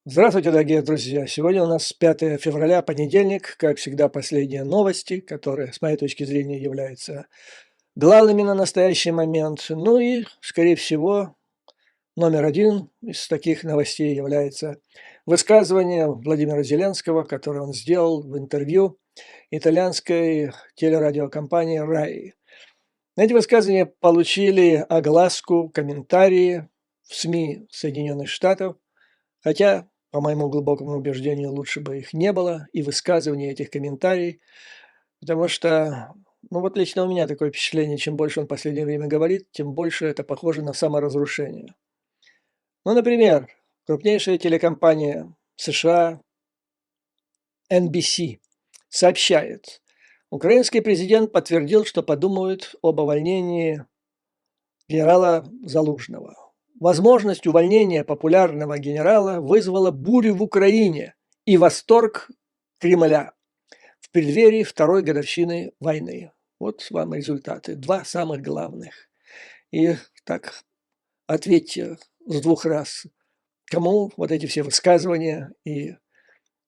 Здравствуйте, дорогие друзья! Сегодня у нас 5 февраля, понедельник. Как всегда, последние новости, которые, с моей точки зрения, являются главными на настоящий момент. Ну и, скорее всего, номер один из таких новостей является высказывание Владимира Зеленского, которое он сделал в интервью итальянской телерадиокомпании «Рай». Эти высказывания получили огласку, комментарии в СМИ Соединенных Штатов, хотя, по моему глубокому убеждению, лучше бы их не было, и высказывания этих комментариев, потому что, ну вот лично у меня такое впечатление, чем больше он в последнее время говорит, тем больше это похоже на саморазрушение. Ну, например, крупнейшая телекомпания США NBC сообщает, украинский президент подтвердил, что подумают об увольнении генерала Залужного. Возможность увольнения популярного генерала вызвала бурю в Украине и восторг Кремля в преддверии второй годовщины войны. Вот вам результаты, два самых главных. И так ответьте с двух раз, кому вот эти все высказывания и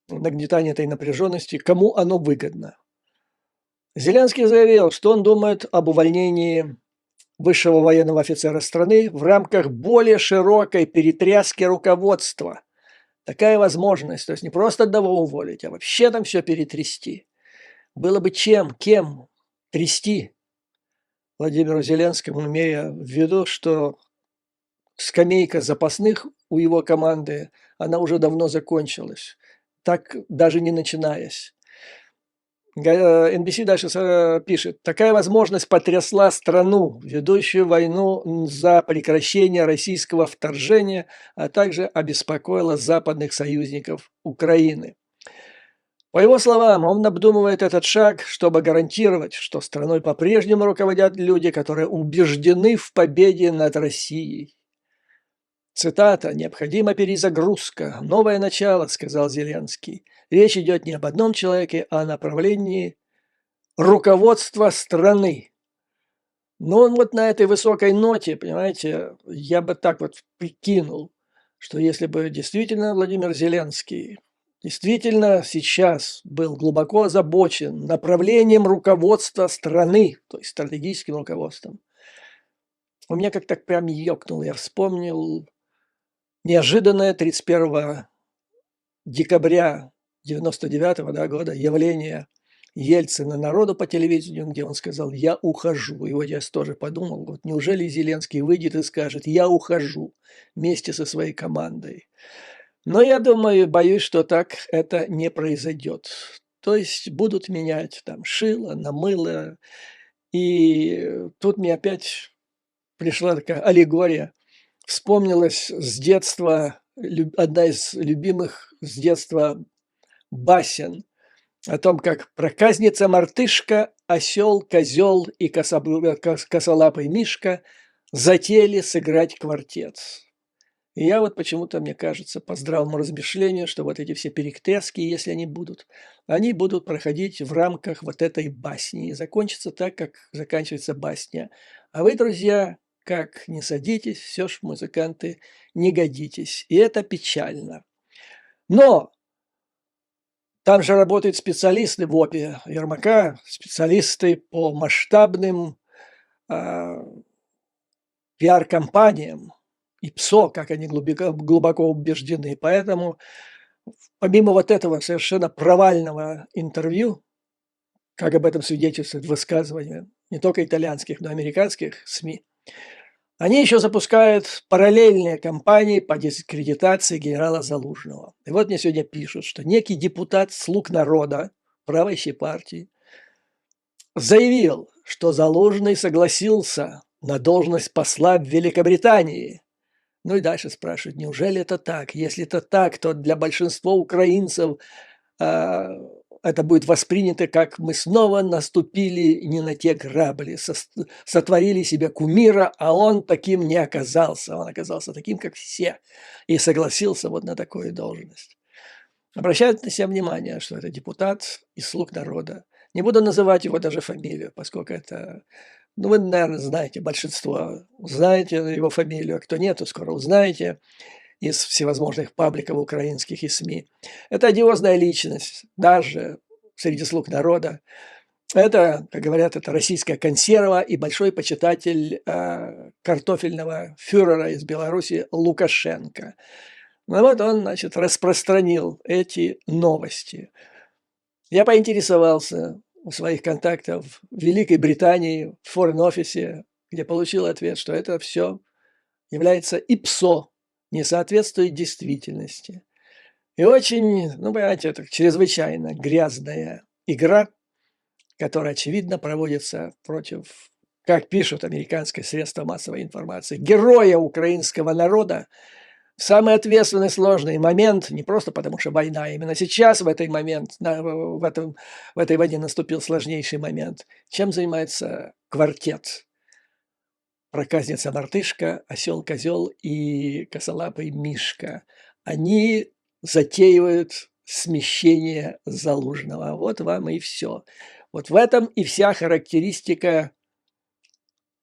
нагнетание этой напряженности, кому оно выгодно. Зеленский заявил, что он думает об увольнении высшего военного офицера страны в рамках более широкой перетряски руководства. Такая возможность, то есть не просто одного уволить, а вообще там все перетрясти. Было бы кем трясти Владимиру Зеленскому, имея в виду, что скамейка запасных у его команды, она уже давно закончилась, так даже не начинаясь. NBC дальше пишет: такая возможность потрясла страну, ведущую войну за прекращение российского вторжения, а также обеспокоила западных союзников Украины. По его словам, он обдумывает этот шаг, чтобы гарантировать, что страной по-прежнему руководят люди, которые убеждены в победе над Россией. Цитата: «Необходима перезагрузка, новое начало», – сказал Зеленский. Речь идет не об одном человеке, а о направлении руководства страны. Но вот на этой высокой ноте, понимаете, я бы так вот прикинул, что если бы действительно Владимир Зеленский действительно сейчас был глубоко озабочен направлением руководства страны, то есть стратегическим руководством, у меня как-то прям ёкнуло, я вспомнил неожиданное 31 декабря 99 года явление Ельцина народу по телевидению, где он сказал: «Я ухожу». И вот я тоже подумал, вот неужели Зеленский выйдет и скажет: «Я ухожу» вместе со своей командой. Но я думаю, боюсь, что так это не произойдет. То есть будут менять там шило на мыло. И тут мне опять пришла такая аллегория. Вспомнилась с детства одна из любимых с детства басен о том, как проказница-мартышка, осел, козел и косолапый мишка затеяли сыграть квартет. И я вот почему-то, мне кажется, по здравому размышлению, что вот эти все перетряски, если они будут проходить в рамках вот этой басни и закончатся так, как заканчивается басня. А вы, друзья, как не садитесь, все ж музыканты не годитесь. И это печально. Но там же работают специалисты в ОПе Ермака, специалисты по масштабным пиар-компаниям и ПСО, как они глубоко убеждены. Поэтому помимо вот этого совершенно провального интервью, как об этом свидетельствует высказывание не только итальянских, но и американских СМИ, они еще запускают параллельные кампании по дискредитации генерала Залужного. И вот мне сегодня пишут, что некий депутат «Слуг народа» правящей партии заявил, что Залужный согласился на должность посла в Великобритании. Ну и дальше спрашивают, неужели это так? Если это так, то для большинства украинцев это будет воспринято, как мы снова наступили не на те грабли, сотворили себе кумира, а он таким не оказался. Он оказался таким, как все, и согласился вот на такую должность. Обращают на себя внимание, что это депутат из «Слуг народа». Не буду называть его даже фамилию, поскольку это... Ну, вы, наверное, знаете, большинство знаете его фамилию, а кто нет, то скоро узнаете. из всевозможных пабликов украинских и СМИ. Это одиозная личность, даже среди слуг народа. Это, как говорят, это российская консерва и большой почитатель картофельного фюрера из Беларуси Лукашенко. Ну вот он, значит, распространил эти новости. Я поинтересовался у своих контактов в Великой Британии, в форин-офисе, где получил ответ, что это все является ИПСО, не соответствует действительности. И очень, ну, понимаете, это чрезвычайно грязная игра, которая, очевидно, проводится против, как пишут американские средства массовой информации, героя украинского народа в самый ответственный, сложный момент, не просто потому что война, именно сейчас в этой войне наступил сложнейший момент. Чем занимается квартет? Проказница-мартышка, осел-козел и косолапый Мишка. Они затеивают смещение Залужного. Вот вам и все. Вот в этом и вся характеристика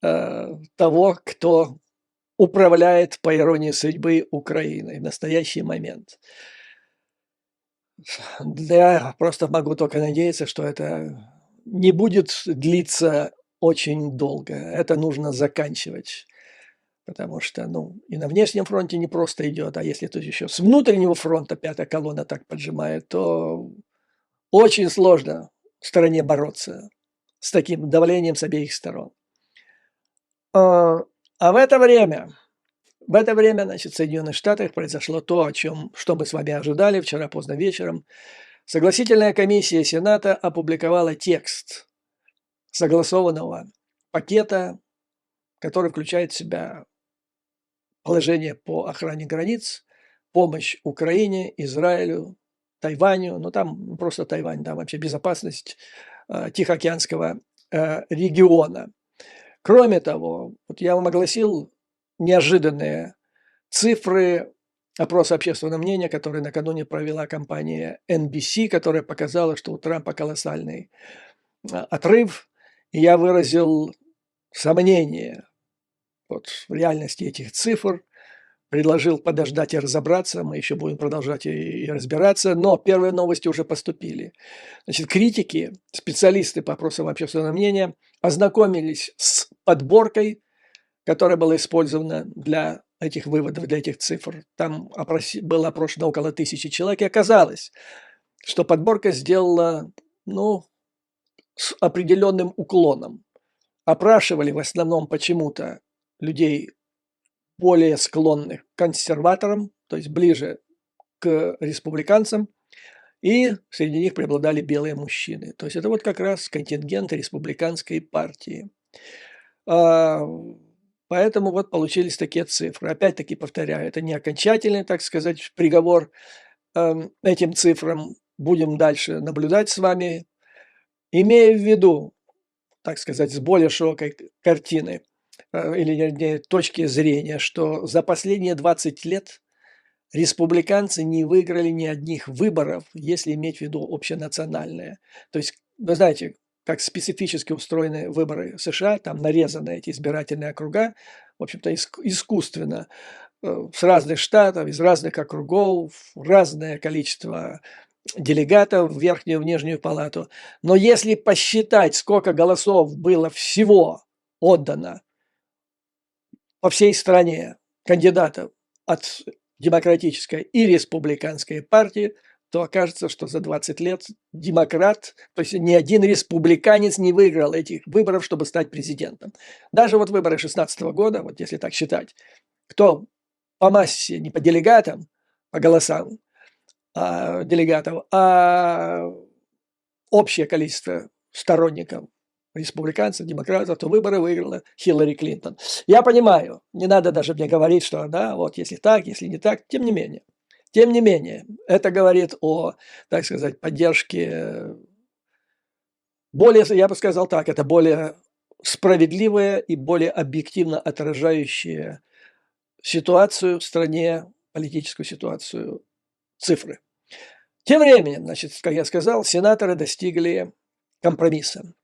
того, кто управляет, по иронии судьбы, Украиной в настоящий момент. Я просто могу только надеяться, что это не будет длиться очень долго. Это нужно заканчивать. Потому что, ну, и на внешнем фронте не просто идет, а если тут еще с внутреннего фронта пятая колонна так поджимает, то очень сложно в стране бороться с таким давлением с обеих сторон. А в это время, значит, в Соединенных Штатах произошло то, что мы с вами ожидали вчера поздно вечером. Согласительная комиссия Сената опубликовала текст согласованного пакета, который включает в себя положение по охране границ, помощь Украине, Израилю, Тайваню, ну там просто Тайвань, там вообще безопасность Тихоокеанского региона. Кроме того, вот я вам огласил неожиданные цифры опроса общественного мнения, который накануне провела компания NBC, которая показала, что у Трампа колоссальный отрыв. И я выразил сомнение вот в реальности этих цифр, предложил подождать и разобраться, мы еще будем продолжать и разбираться, но первые новости уже поступили. Значит, критики, специалисты по опросам общественного мнения ознакомились с подборкой, которая была использована для этих выводов, для этих цифр. Там было опрошено около 1000 человек, и оказалось, что подборка сделала, ну, с определенным уклоном. Опрашивали в основном почему-то людей более склонных к консерваторам, то есть ближе к республиканцам, и среди них преобладали белые мужчины. То есть это вот как раз контингент республиканской партии. Поэтому вот получились такие цифры. Опять-таки повторяю, это не окончательный, так сказать, приговор этим цифрам. Будем дальше наблюдать с вами, имея в виду, так сказать, с более широкой картины или точки зрения, что за последние 20 лет республиканцы не выиграли ни одних выборов, если иметь в виду общенациональные. То есть, вы знаете, как специфически устроены выборы США, там нарезаны эти избирательные округа, в общем-то, искусственно, с разных штатов, из разных округов, разное количество делегатов в верхнюю, в нижнюю палату. Но если посчитать, сколько голосов было всего отдано по всей стране кандидатов от демократической и республиканской партии, то окажется, что за 20 лет демократ, то есть ни один республиканец не выиграл этих выборов, чтобы стать президентом. Даже вот выборы 2016 года, вот если так считать, кто по массе, не по делегатам, по голосам делегатов, а общее количество сторонников республиканцев, демократов, то выборы выиграла Хиллари Клинтон. Я понимаю, не надо даже мне говорить, что да, вот если так, если не так, тем не менее, это говорит о, так сказать, поддержке более, я бы сказал так, это более справедливое и более объективно отражающее ситуацию в стране, политическую ситуацию, цифры. Тем временем, значит, как я сказал, сенаторы достигли компромисса,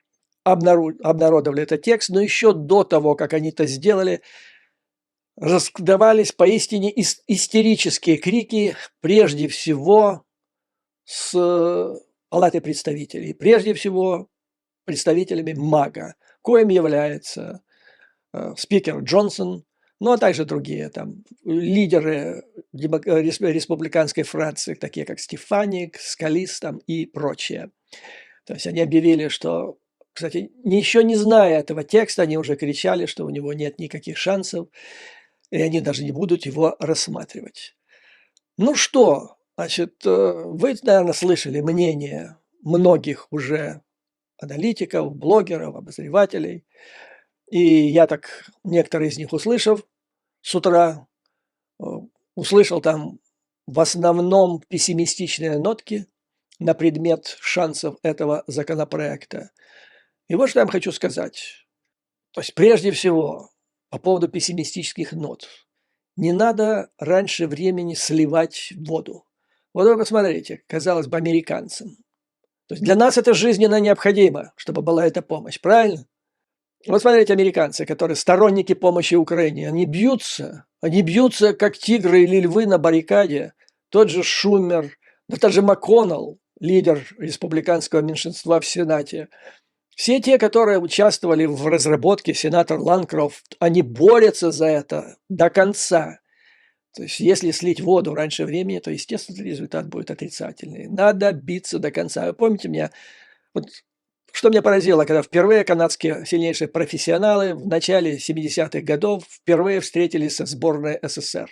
обнародовали этот текст, но еще до того, как они это сделали, раздавались поистине истерические крики, прежде всего с Палаты представителей, прежде всего представителями МАГА, коим является спикер Джонсон, ну а также другие там лидеры республиканской фракции, такие как Стефаник, Скалис там и прочие. То есть они объявили, что, кстати, еще не зная этого текста, они уже кричали, что у него нет никаких шансов, и они даже не будут его рассматривать. Ну что, значит, вы, наверное, слышали мнение многих уже аналитиков, блогеров, обозревателей. И я так, некоторые из них услышав с утра, услышал там в основном пессимистичные нотки на предмет шансов этого законопроекта. И вот что я вам хочу сказать. То есть прежде всего по поводу пессимистических нот. Не надо раньше времени сливать воду. Вот вы посмотрите, казалось бы, американцам. То есть для нас это жизненно необходимо, чтобы была эта помощь, правильно? Вот смотрите, американцы, которые сторонники помощи Украине, они бьются как тигры или львы на баррикаде. Тот же Шумер, да тот же МакКоннелл, лидер республиканского меньшинства в Сенате. Все те, которые участвовали в разработке, сенатор Ланкрофт, они борются за это до конца. То есть если слить воду раньше времени, то, естественно, результат будет отрицательный. Надо биться до конца. Вы помните меня? Вот что меня поразило, когда впервые канадские сильнейшие профессионалы в начале 70-х годов впервые встретились со сборной СССР.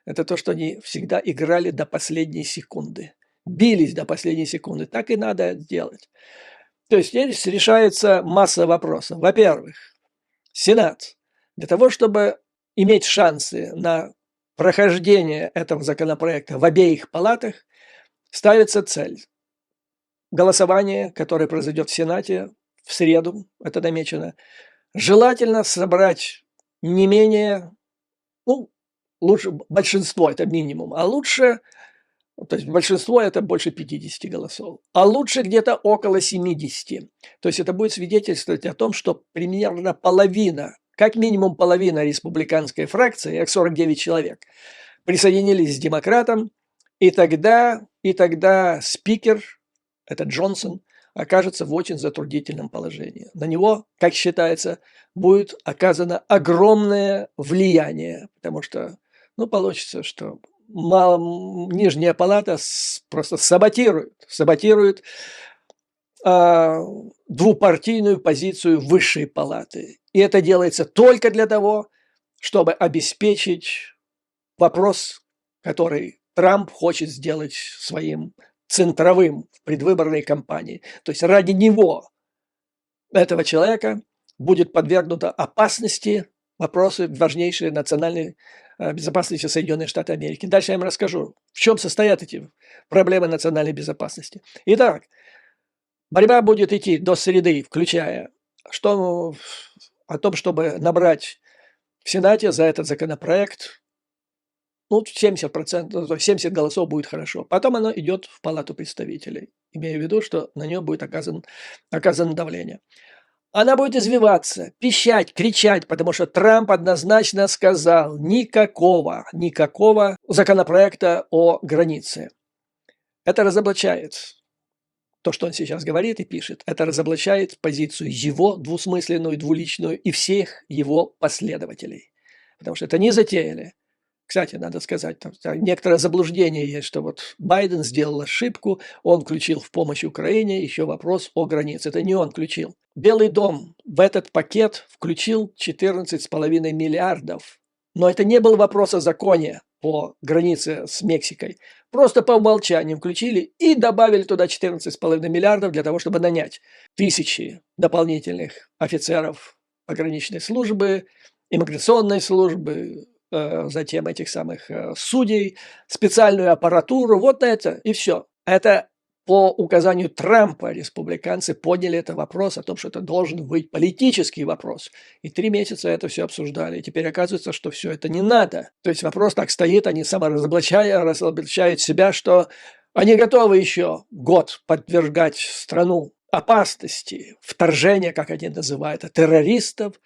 Это то, что они всегда играли до последней секунды. Бились до последней секунды. Так и надо делать. То есть здесь решается масса вопросов. Во-первых, Сенат для того, чтобы иметь шансы на прохождение этого законопроекта в обеих палатах, ставится цель. Голосование, которое произойдет в Сенате в среду, это намечено, желательно собрать не менее, лучше большинство, это минимум, а лучше, то есть большинство это больше 50 голосов, а лучше где-то около 70. То есть это будет свидетельствовать о том, что примерно половина, как минимум половина республиканской фракции, их 49 человек, присоединились к демократам, и тогда спикер, это Джонсон, окажется в очень затруднительном положении. На него, как считается, будет оказано огромное влияние, потому что, получится, что нижняя палата просто саботирует двупартийную позицию высшей палаты. И это делается только для того, чтобы обеспечить вопрос, который Трамп хочет сделать своим центровым в предвыборной кампании. То есть ради него, этого человека, будет подвергнута опасности вопросы важнейшие национальной безопасности Соединенных Штатов Америки. Дальше я вам расскажу, в чем состоят эти проблемы национальной безопасности. Итак, борьба будет идти до среды, включая о том, чтобы набрать в Сенате за этот законопроект 70%, 70 голосов будет хорошо. Потом оно идет в Палату представителей, имея в виду, что на нее будет оказано давление. Она будет извиваться, пищать, кричать, потому что Трамп однозначно сказал: никакого законопроекта о границе. Это разоблачает то, что он сейчас говорит и пишет. Это разоблачает позицию его двусмысленную, двуличную и всех его последователей. Потому что это не затеяли. Кстати, надо сказать, там некоторое заблуждение есть, что вот Байден сделал ошибку, он включил в помощь Украине еще вопрос о границе. Это не он включил. Белый дом в этот пакет включил 14,5 миллиардов. Но это не был вопрос о законе по границе с Мексикой. Просто по умолчанию включили и добавили туда 14,5 миллиардов для того, чтобы нанять тысячи дополнительных офицеров пограничной службы, иммиграционной службы, затем этих самых судей, специальную аппаратуру, вот это и все. Это по указанию Трампа республиканцы подняли этот вопрос о том, что это должен быть политический вопрос. И 3 месяца это все обсуждали. И теперь оказывается, что все это не надо. То есть вопрос так стоит, они разоблачают себя, что они готовы еще год подвергать страну опасности, вторжения, как они называют, террористов,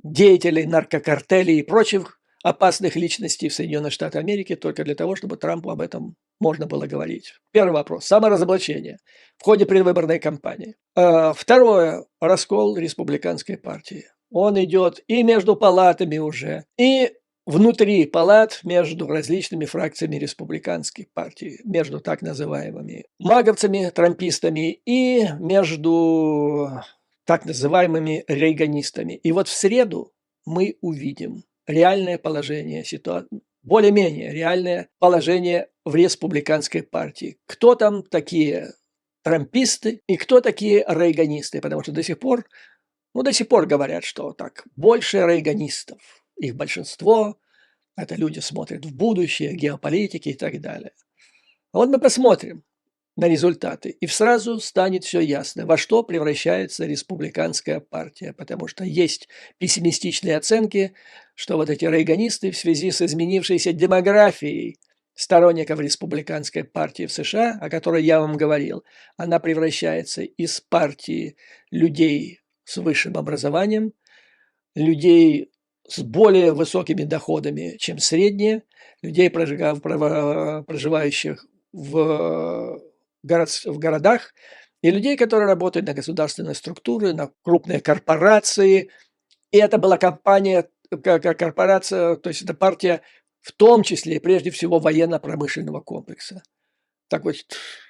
деятелей наркокартелей и прочих опасных личностей в Соединенных Штатах Америки только для того, чтобы Трампу об этом можно было говорить. Первый вопрос – саморазоблачение в ходе предвыборной кампании. Второе – раскол республиканской партии. Он идет и между палатами уже, и внутри палат между различными фракциями республиканской партии, между так называемыми маговцами, трампистами и между так называемыми рейганистами. И вот в среду мы увидим реальное положение ситуации, более-менее реальное положение в республиканской партии. Кто там такие трамписты и кто такие рейганисты, потому что до сих пор говорят, что так, больше рейганистов. Их большинство, это люди смотрят в будущее, геополитики и так далее. А вот мы посмотрим на результаты, и сразу станет все ясно, во что превращается республиканская партия, потому что есть пессимистичные оценки, что вот эти рейганисты в связи с изменившейся демографией сторонников республиканской партии в США, о которой я вам говорил, она превращается из партии людей с высшим образованием, людей с более высокими доходами, чем средние, людей, проживающих в городах, и людей, которые работают на государственные структуры, на крупные корпорации. И это была корпорация, то есть это партия в том числе и прежде всего военно-промышленного комплекса. Так вот,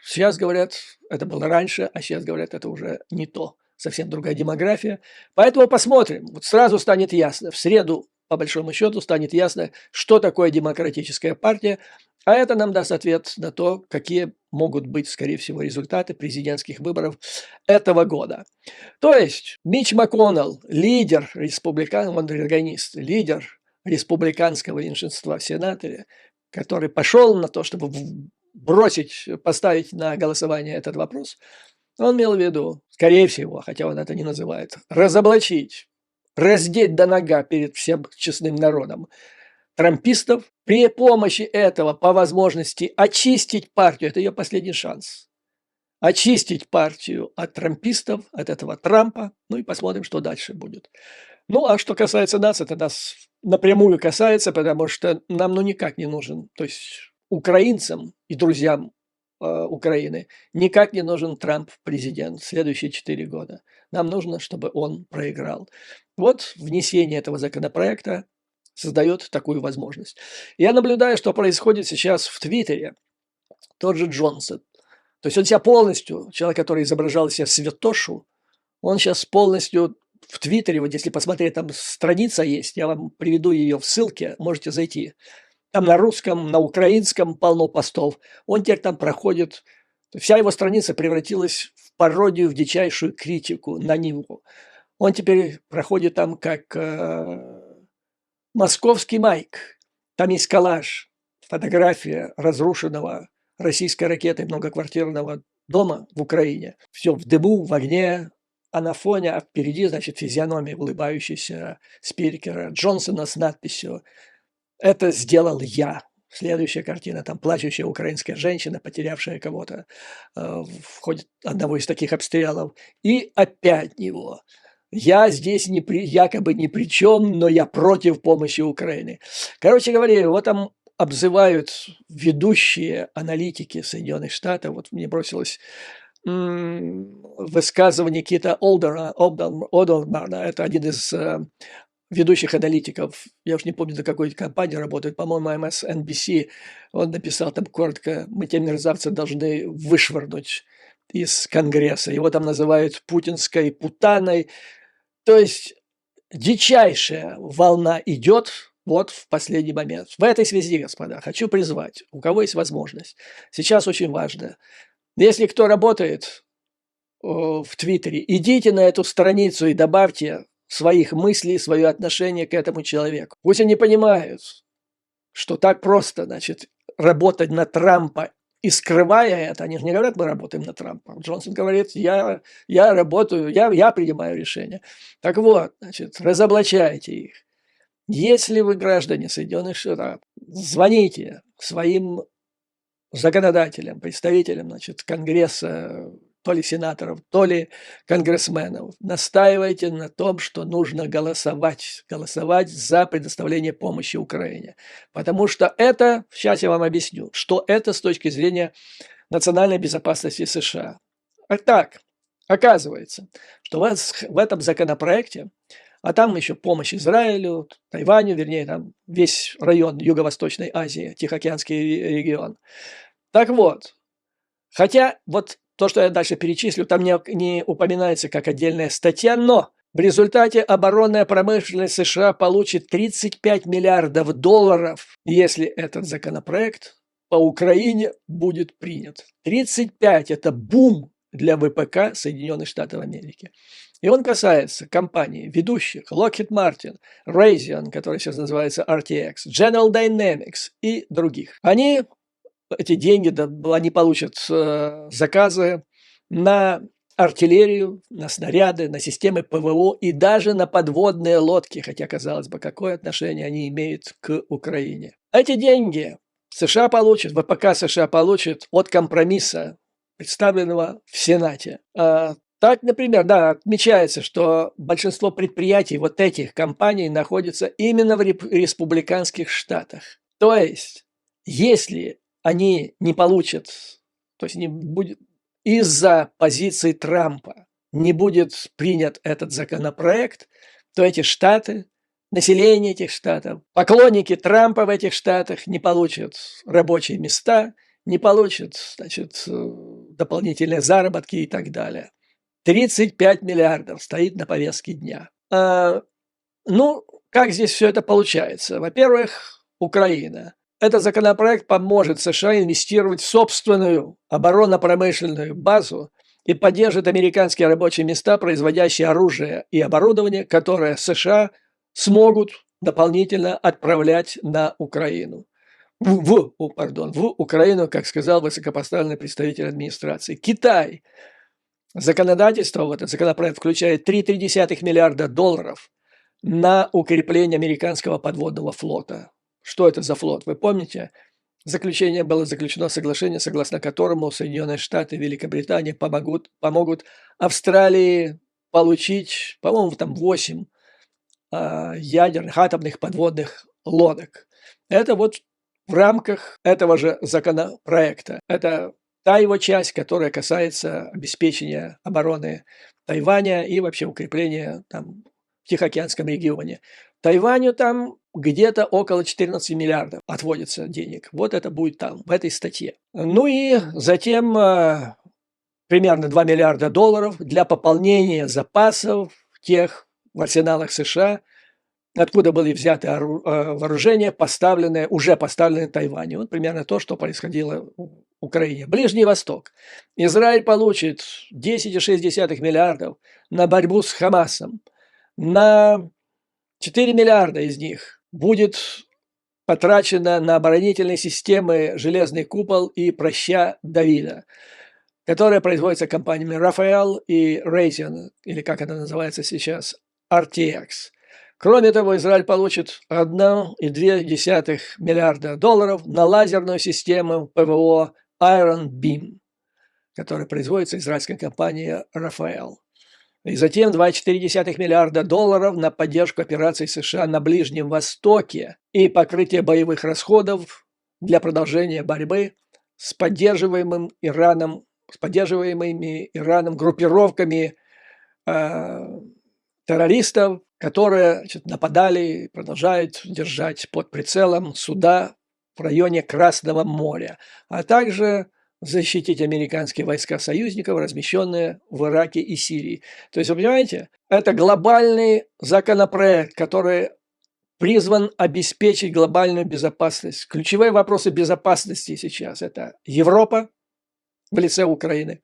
сейчас говорят, это было раньше, а сейчас говорят, это уже не то. Совсем другая демография. Поэтому посмотрим. Вот сразу станет ясно. В среду, по большому счету, станет ясно, что такое демократическая партия. А это нам даст ответ на то, какие могут быть, скорее всего, результаты президентских выборов этого года. То есть Митч МакКоннелл, лидер лидер республиканского меньшинства в Сенате, который пошел на то, чтобы поставить на голосование этот вопрос, он имел в виду, скорее всего, хотя он это не называет, разоблачить, раздеть до нога перед всем честным народом трампистов, при помощи этого, по возможности, очистить партию, это ее последний шанс, очистить партию от трампистов, от этого Трампа, ну и посмотрим, что дальше будет. Ну, а что касается нас, это нас напрямую касается, потому что нам никак не нужен, то есть украинцам и друзьям Украины никак не нужен Трамп президент в следующие 4 года. Нам нужно, чтобы он проиграл. Вот внесение этого законопроекта создает такую возможность. Я наблюдаю, что происходит сейчас в Твиттере. Тот же Джонсон. То есть он себя полностью, человек, который изображал себя святошу, он сейчас полностью в Твиттере, вот если посмотреть, там страница есть, я вам приведу ее в ссылке, можете зайти. Там на русском, на украинском полно постов. Он теперь там проходит. Вся его страница превратилась в пародию, в дичайшую критику на него. Он теперь проходит там как московский Майк. Там есть коллаж, фотография разрушенного российской ракетой многоквартирного дома в Украине. Все в дыму, в огне, а на фоне, а впереди, значит, физиономия улыбающейся спикера Джонсона с надписью «Это сделал я». Следующая картина, там плачущая украинская женщина, потерявшая кого-то в ходе одного из таких обстрелов. И опять него. Я здесь якобы ни при чем, но я против помощи Украины. Короче говоря, его там обзывают ведущие аналитики Соединенных Штатов. Вот мне бросилось высказывание Кита Олдермана. Это один из ведущих аналитиков, я уж не помню, на какой компании работает, по-моему, MSNBC, он написал там коротко: мы те мерзавцы должны вышвырнуть из Конгресса. Его там называют путинской путаной. То есть дичайшая волна идет вот в последний момент. В этой связи, господа, хочу призвать, у кого есть возможность, сейчас очень важно, если кто работает в Твиттере, идите на эту страницу и добавьте своих мыслей, свое отношение к этому человеку. Пусть они понимают, что так просто, значит, работать на Трампа и скрывая это, они же не говорят, мы работаем на Трампа. Джонсон говорит, я работаю, я принимаю решения. Так вот, значит, разоблачайте их. Если вы граждане Соединенных Штатов, звоните своим законодателям, представителям, значит, Конгресса то ли сенаторов, то ли конгрессменов, настаивайте на том, что нужно голосовать за предоставление помощи Украине. Потому что это, сейчас я вам объясню, что это с точки зрения национальной безопасности США. А так, оказывается, что в этом законопроекте, а там еще помощь Израилю, Тайваню, вернее, там весь район Юго-Восточной Азии, Тихоокеанский регион. Так вот, хотя вот то, что я дальше перечислю, там не упоминается как отдельная статья, но в результате оборонная промышленность США получит 35 миллиардов долларов, если этот законопроект по Украине будет принят. 35 – это бум для ВПК Соединенных Штатов Америки. И он касается компаний, ведущих Lockheed Martin, Raytheon, который сейчас называется RTX, General Dynamics и других. Эти деньги, они получат заказы на артиллерию, на снаряды, на системы ПВО и даже на подводные лодки, хотя, казалось бы, какое отношение они имеют к Украине. Эти деньги США получат, ВПК США получит от компромисса, представленного в Сенате. Так, например, да, отмечается, что большинство предприятий вот этих компаний находятся именно в республиканских штатах. То есть, если они не получат, то есть не будет из-за позиции Трампа не будет принят этот законопроект, то эти штаты, население этих штатов, поклонники Трампа в этих штатах не получат рабочие места, не получат, значит, дополнительные заработки и так далее. 35 миллиардов стоит на повестке дня. Ну, как здесь все это получается? Во-первых, Украина. Этот законопроект поможет США инвестировать в собственную оборонно-промышленную базу и поддержит американские рабочие места, производящие оружие и оборудование, которое США смогут дополнительно отправлять на Украину. В Украину, как сказал высокопоставленный представитель администрации. Китай. Законодательство, вот этот законопроект включает 3,3 миллиарда долларов на укрепление американского подводного флота. Что это за флот? Вы помните? Было заключено соглашение, согласно которому Соединенные Штаты и Великобритания помогут Австралии получить, по-моему, там 8 ядерных атомных подводных лодок. Это вот в рамках этого же законопроекта. Это та его часть, которая касается обеспечения обороны Тайваня и вообще укрепления там в Тихоокеанском регионе. Тайваню там где-то около 14 миллиардов отводится денег. Вот это будет там, в этой статье. Ну и затем примерно 2 миллиарда долларов для пополнения запасов тех в арсеналах США, откуда были взяты вооружения, уже поставленные Тайваню. Вот примерно то, что происходило в Украине. Ближний Восток. Израиль получит 10,6 миллиардов на борьбу с Хамасом. На 4 миллиарда из них будет потрачено на оборонительные системы «Железный купол» и «Проща Давида», которые производятся компаниями Rafael и Raytheon, или как это называется сейчас, RTX. Кроме того, Израиль получит 1,2 миллиарда долларов на лазерную систему ПВО Iron Beam, которая производится израильской компанией Rafael. И затем 2,4 миллиарда долларов на поддержку операций США на Ближнем Востоке и покрытие боевых расходов для продолжения борьбы с поддерживаемыми Ираном группировками террористов, которые нападали и продолжают держать под прицелом суда в районе Красного моря, а также защитить американские войска союзников, размещенные в Ираке и Сирии. То есть, вы понимаете, это глобальный законопроект, который призван обеспечить глобальную безопасность. Ключевые вопросы безопасности сейчас – это Европа в лице Украины,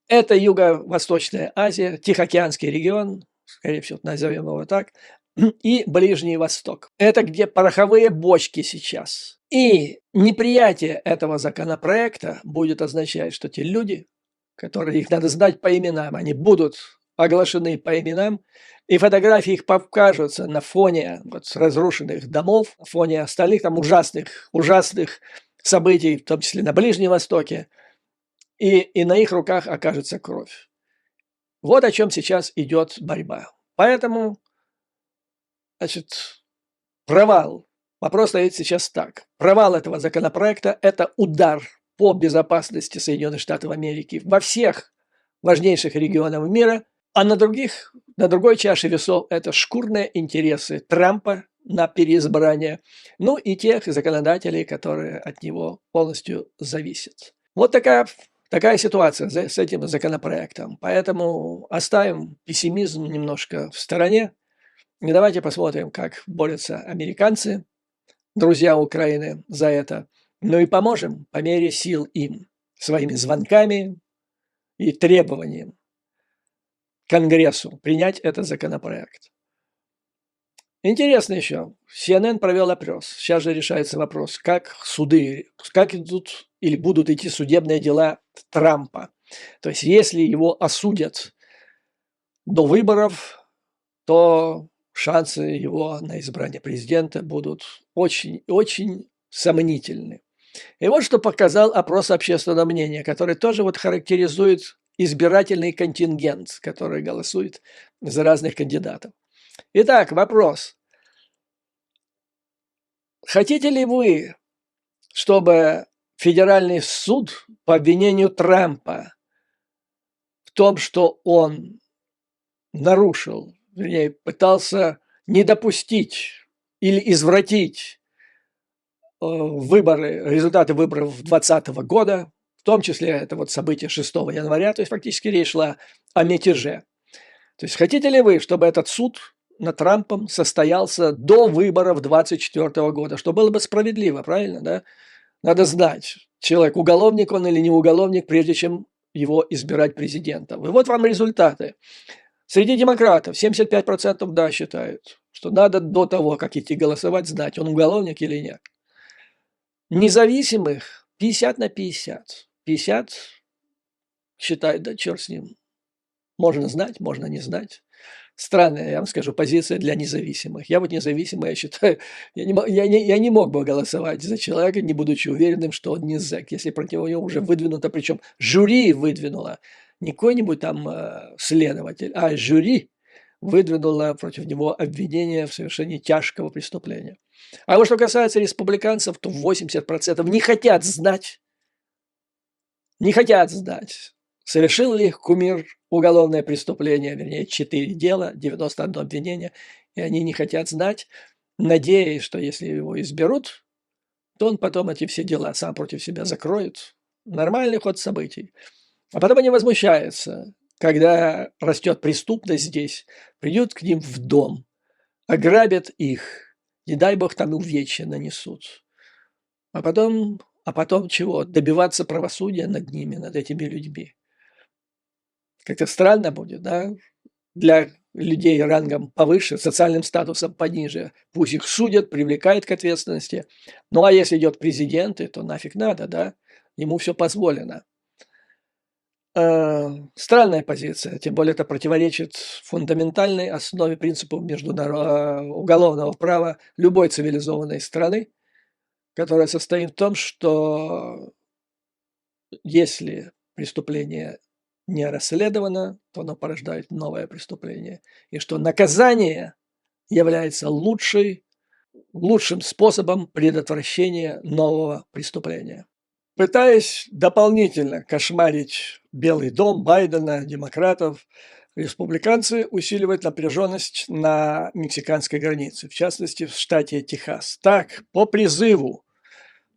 это Юго-Восточная Азия, Тихоокеанский регион, скорее всего, назовем его так, и Ближний Восток. Это где пороховые бочки сейчас. И неприятие этого законопроекта будет означать, что те люди, их надо знать по именам, они будут оглашены по именам, и фотографии их покажутся на фоне разрушенных домов, на фоне остальных там ужасных событий, в том числе на Ближнем Востоке. и на их руках окажется кровь. Вот о чем сейчас идет борьба. Поэтому, значит, провал. Вопрос стоит сейчас так. Провал этого законопроекта – это удар по безопасности Соединенных Штатов Америки во всех важнейших регионах мира, а на другой чаше весов – это шкурные интересы Трампа на переизбрание, ну и тех законодателей, которые от него полностью зависят. Вот такая ситуация с этим законопроектом. Поэтому оставим пессимизм немножко в стороне. И давайте посмотрим, как борются американцы, друзья Украины, за это. Ну и поможем по мере сил им своими звонками и требованием Конгрессу принять этот законопроект. Интересно еще, CNN провел опрос. Сейчас же решается вопрос, как идут или будут идти судебные дела Трампа. То есть, если его осудят до выборов, то шансы его на избрание президента будут очень сомнительны. И вот что показал опрос общественного мнения, который тоже характеризует избирательный контингент, который голосует за разных кандидатов. Итак, вопрос. Хотите ли вы, чтобы федеральный суд по обвинению Трампа в том, что он нарушил, вернее, пытался не допустить или извратить результаты выборов 2020 года, в том числе это событие 6 января, то есть фактически речь шла о мятеже. То есть хотите ли вы, чтобы этот суд над Трампом состоялся до выборов 2024 года, что было бы справедливо, правильно, да? Надо знать, человек уголовник он или не уголовник, прежде чем его избирать президентом. И вот вам результаты. Среди демократов 75% да считают, что надо до того, как идти голосовать, знать, он уголовник или нет. Независимых 50 на 50. 50 считают, да черт с ним. Можно знать, можно не знать. Странная, я вам скажу, позиция для независимых. Я независимый, я считаю, я не мог бы голосовать за человека, не будучи уверенным, что он не зэк, если против него уже выдвинуто, причем жюри выдвинуло, не какой-нибудь там следователь, а жюри выдвинуло против него обвинение в совершении тяжкого преступления. А вот что касается республиканцев, то 80% не хотят знать, совершил ли кумир уголовное преступление, вернее, 4 дела, 91 обвинение, и они не хотят знать, надеясь, что если его изберут, то он потом эти все дела сам против себя закроет. Нормальный ход событий. А потом они возмущаются, когда растет преступность здесь, придут к ним в дом, ограбят их, не дай бог там увечья нанесут. А потом чего? Добиваться правосудия над ними, над этими людьми. Как-то странно будет, да? Для людей рангом повыше, социальным статусом пониже. Пусть их судят, привлекают к ответственности. Ну, а если идет президент, то нафиг надо, да? Ему все позволено. Странная позиция, тем более это противоречит фундаментальной основе принципов уголовного права любой цивилизованной страны, которая состоит в том, что если преступление не расследовано, то оно порождает новое преступление. И что наказание является лучшим способом предотвращения нового преступления. Пытаясь дополнительно кошмарить Белый дом, Байдена, демократов, республиканцы усиливают напряженность на мексиканской границе, в частности в штате Техас. Так, по призыву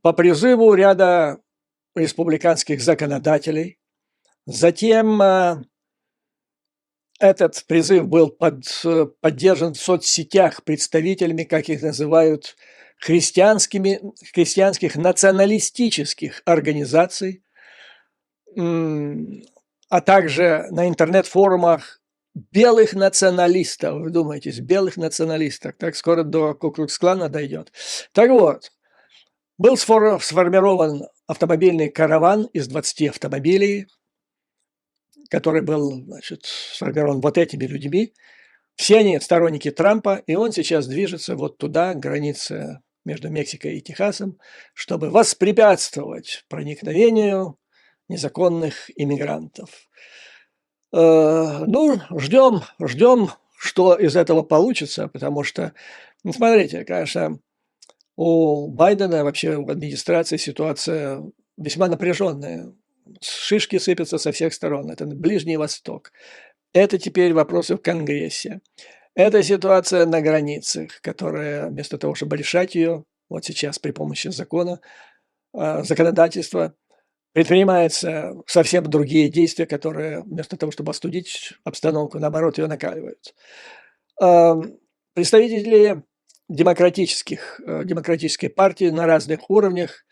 ряда республиканских законодателей. Затем этот призыв был поддержан в соцсетях представителями, как их называют, христианских националистических организаций, а также на интернет-форумах белых националистов. Вы думаете, белых националистов, так скоро до Ку-клукс-клана дойдет. Так вот, был сформирован автомобильный караван из 20 автомобилей, который был, сформирован вот этими людьми. Все они сторонники Трампа, и он сейчас движется вот туда, к границе между Мексикой и Техасом, чтобы воспрепятствовать проникновению незаконных иммигрантов. Ну, ждем, что из этого получится, потому что, ну, смотрите, конечно, у Байдена вообще в администрации ситуация весьма напряженная. Шишки сыпятся со всех сторон. Это Ближний Восток. Это теперь вопросы в Конгрессе. Это ситуация на границах, которая вместо того, чтобы решать ее, вот сейчас при помощи закона, законодательства, предпринимаются совсем другие действия, которые вместо того, чтобы остудить обстановку, наоборот, ее накаливают. Представители демократической партии на разных уровнях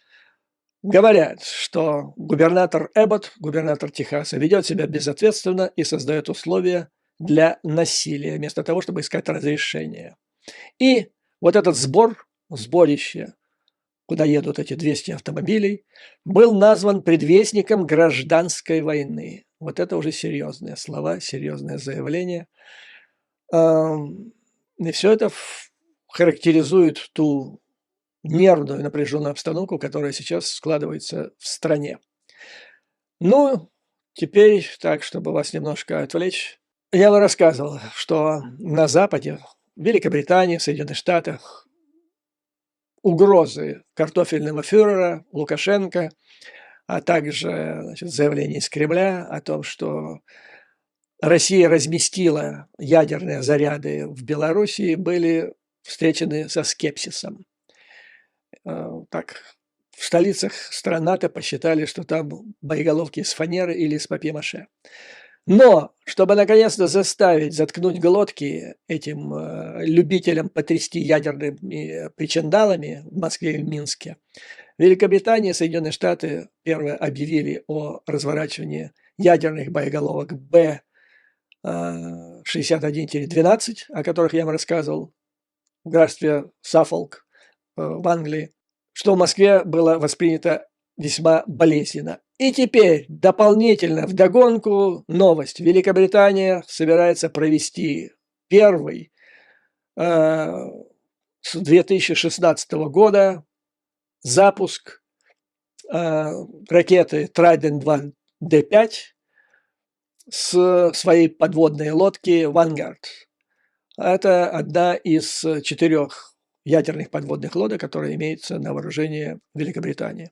говорят, что губернатор Эббот, губернатор Техаса, ведет себя безответственно и создает условия для насилия, вместо того, чтобы искать разрешение. И вот этот сборище, куда едут эти 200 автомобилей, был назван предвестником гражданской войны. Вот это уже серьезные слова, серьезное заявление. И все это характеризует ту нервную, напряженную обстановку, которая сейчас складывается в стране. Ну, теперь так, чтобы вас немножко отвлечь, я вам рассказывал, что на Западе, в Великобритании, в Соединенных Штатах, угрозы картофельного фюрера Лукашенко, а также заявление из Кремля о том, что Россия разместила ядерные заряды в Белоруссии, были встречены со скепсисом. Так, в столицах стран НАТО посчитали, что там боеголовки из фанеры или из папье-маше. Но, чтобы наконец-то заткнуть глотки этим любителям потрясти ядерными причиндалами в Москве и в Минске, Великобритания и Соединенные Штаты первые объявили о разворачивании ядерных боеголовок Б-61-12, о которых я вам рассказывал, в графстве Саффолк в Англии, что в Москве было воспринято весьма болезненно. И теперь дополнительно вдогонку новость. Великобритания собирается провести первый с 2016 года запуск ракеты Trident-2 D5 с своей подводной лодки «Вангард». Это одна из 4 ядерных подводных лодок, которые имеются на вооружении Великобритании.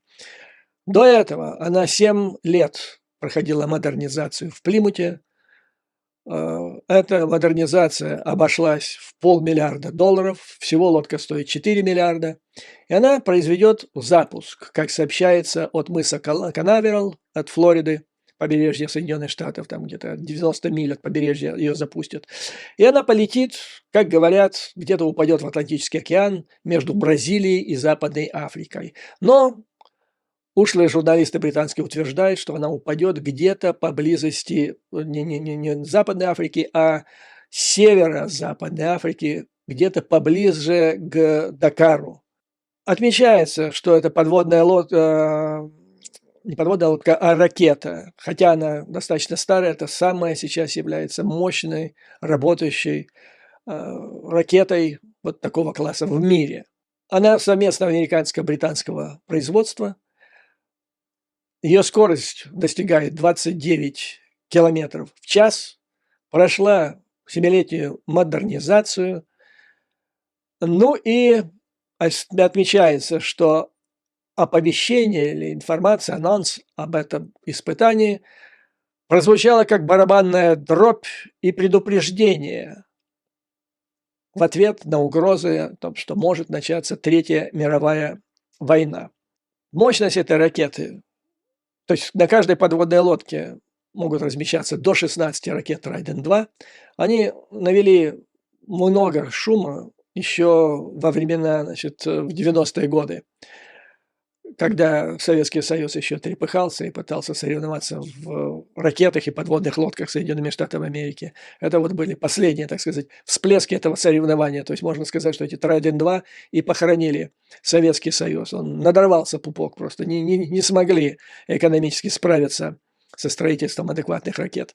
До этого она 7 лет проходила модернизацию в Плимуте. Эта модернизация обошлась в $500 миллиарда. Всего лодка стоит 4 миллиарда. И она произведет запуск, как сообщается, от мыса Канаверал, от Флориды, побережья Соединенных Штатов, там где-то 90 миль от побережья ее запустят. И она полетит, как говорят, где-то упадет в Атлантический океан между Бразилией и Западной Африкой. Но ушлые журналисты британские утверждают, что она упадет где-то поблизости не Западной Африки, а северо-западной Африки, где-то поближе к Дакару. Отмечается, что это подводная лодка, не подводная лодка, а ракета. Хотя она достаточно старая, это самая сейчас является мощной, работающей ракетой вот такого класса в мире. Она совместно американско-британского производства. Ее скорость достигает 29 километров в час. Прошла 7-летнюю модернизацию. Ну и отмечается, что оповещение или информация, анонс об этом испытании прозвучало как барабанная дробь и предупреждение в ответ на угрозы о том, что может начаться Третья мировая война. Мощность этой ракеты, то есть на каждой подводной лодке могут размещаться до 16 ракет Trident-2, они навели много шума еще во времена, в 90-е годы, когда Советский Союз еще трепыхался и пытался соревноваться в ракетах и подводных лодках Соединенными Штатами Америки. Это вот были последние, так сказать, всплески этого соревнования. То есть можно сказать, что эти Trident-2 и похоронили Советский Союз. Он надорвался пупок просто, не смогли экономически справиться со строительством адекватных ракет.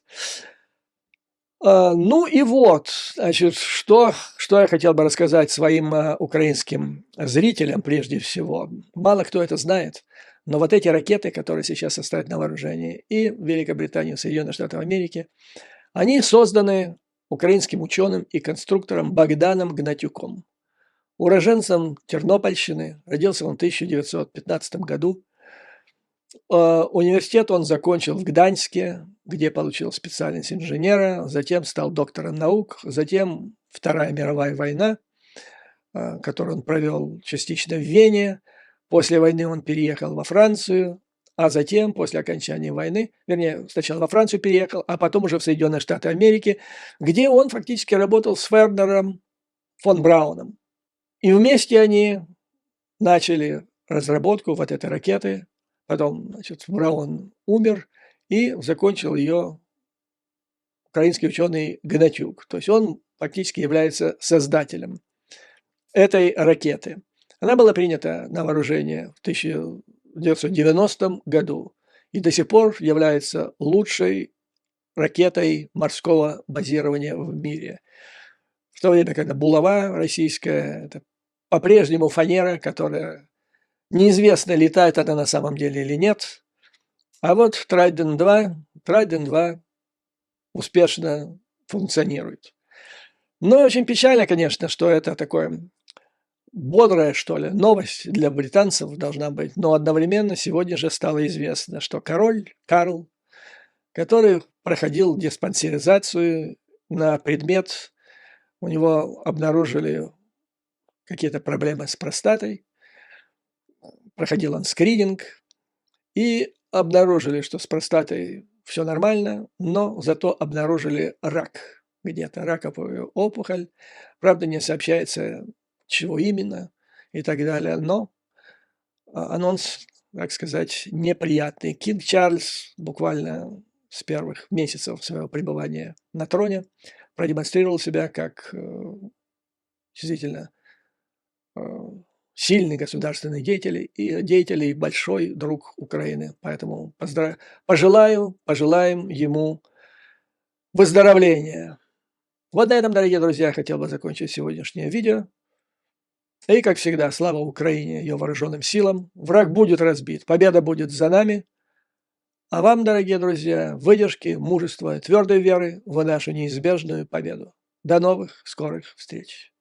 Ну и вот, что я хотел бы рассказать своим украинским зрителям прежде всего. Мало кто это знает, Но вот эти ракеты, которые сейчас состоят на вооружении и в Великобритании, и Соединенных Штатах Америки, они созданы украинским ученым и конструктором Богданом Гнатюком. Уроженцем Тернопольщины, родился он в 1915 году. Университет он закончил в Гданьске, где получил специальность инженера, затем стал доктором наук, затем Вторая мировая война, которую он провел частично в Вене. После войны он переехал во Францию, а затем, после окончания войны, вернее, сначала во Францию переехал, а потом уже в Соединенные Штаты Америки, где он фактически работал с Вернером фон Брауном. И вместе они начали разработку вот этой ракеты. Потом, значит, Браун умер, и закончил ее украинский ученый Гнатюк. То есть он фактически является создателем этой ракеты. Она была принята на вооружение в 1990 году и до сих пор является лучшей ракетой морского базирования в мире. В то время, когда булава российская, это по-прежнему фанера, которая неизвестно, летает она на самом деле или нет. А вот Trident 2 успешно функционирует. Но очень печально, конечно, что это такое бодрая, что ли, новость для британцев должна быть. Но одновременно сегодня же стало известно, что король Карл, который проходил диспансеризацию на предмет, у него обнаружили какие-то проблемы с простатой, проходил он скрининг, и обнаружили, что с простатой все нормально, но зато обнаружили рак, где-то раковую опухоль. Правда, не сообщается, чего именно и так далее, но анонс, так сказать, неприятный. Кинг Чарльз буквально с первых месяцев своего пребывания на троне продемонстрировал себя как действительно сильный государственный деятель и большой друг Украины. Поэтому пожелаем ему выздоровления. Вот на этом, дорогие друзья, хотел бы закончить сегодняшнее видео. И, как всегда, слава Украине, ее вооруженным силам. Враг будет разбит, победа будет за нами. А вам, дорогие друзья, выдержки, мужества, твердой веры в нашу неизбежную победу. До новых скорых встреч.